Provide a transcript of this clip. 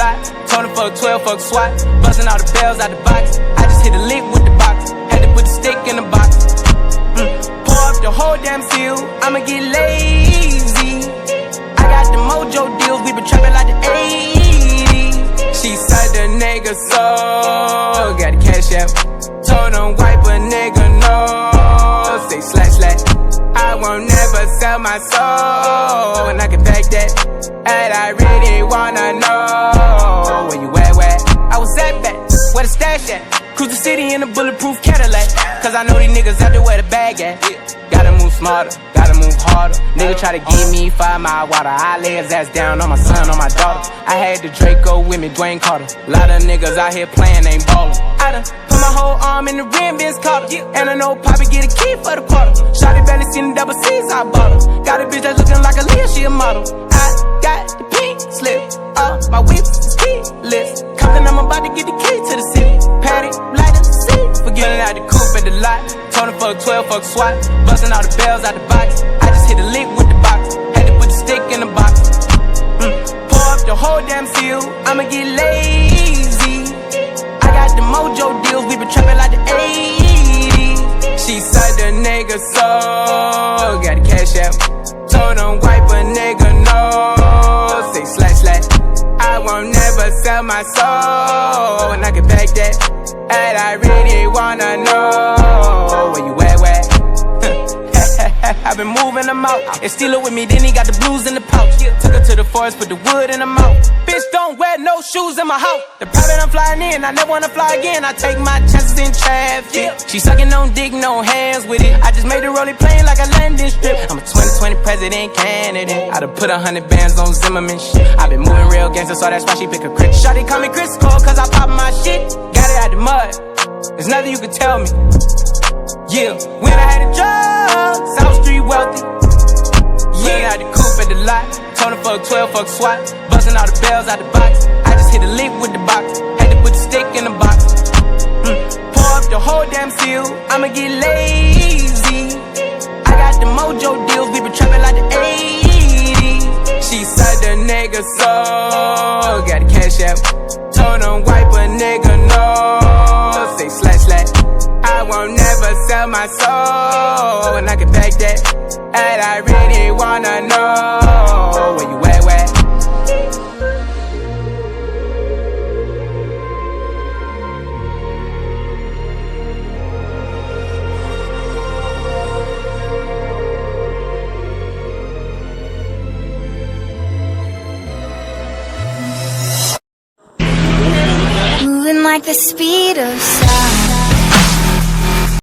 lot. Told him fuck 12, fuck SWAT. Buzzing all the bells out the box. I just hit a lick with the box. Had to put the stick in the box. Pour up the whole damn seal. I'ma get lazy. I got the mojo deals. We been trapping like the 80s. She said the nigga so. Got the cash out. Told him wipe a nigga no. Say slash slash. I won't never sell my soul. And I can back that. And I really wanna know where you at, where? I was at back, where the stash at? Cruise the city in a bulletproof Cadillac. Cause I know these niggas out there where the bag at. Gotta move smarter, gotta move harder. Nigga try to give me 5 mile water. I lay his ass down on my son, on my daughter. I had the Draco with me, Dwayne Carter. Lot of niggas out here playing, ain't ballin'. I done put my whole arm in the rim, Vince Carter. And I know Poppy get a key for the quarter. Shawty barely seen the double C's, I bought her. Got a bitch that's looking like a Leah, she a model. I got the pink slip, my whip is keyless. Compton, I'm about to get the key to the city. Patty, light up the seat. Forgetting out the coupe at the lot. Told him fuck 12, fuck SWAT. Busting all the bells out the box. I just hit a lick with the box. Had to put the stick in the box. Pour up the whole damn seal. I'ma get lazy. I got the mojo deals. We been trapping like the 80s. She said the nigga so. Got the cash out. Told him wipe a nigga no. Say slash slash. I won't never sell my soul. And I can back that. And I really wanna know where you at, where? I've been moving them out. And steal it with me, then he got the blues in the pouch. Took her to the forest, put the wood in the mouth. Bitch, don't wear no shoes in my house. The private I'm flying in, I never wanna fly again. I take my chances in traffic. She sucking on dick, no hands with it. I just made the rolling plane like a landing strip. I'm a 2020 president candidate. I done put 100 bands on Zimmerman shit. I been moving real gangster, so that's why she pick a crit. Shawty call me Chris Cole, cause I pop my shit. Got it out the mud. There's nothing you can tell me. Yeah, when I had a job, South Street wealthy. Yeah, I had the coupe at the lot. Told him fuck 12, fuck SWAT. Busting all the bells out the box. I just hit a lick with the box. Had to put the stick in the box. Pour up the whole damn seal. I'ma get lazy. I got the mojo deals. We been trapping like the 80s. She said the nigga so. Got the cash out. Told him wipe a nigga no. Say slash slash. I won't never sell my soul. And I can back that. And I really wanna know where you at, where? Moving like the speed of sound.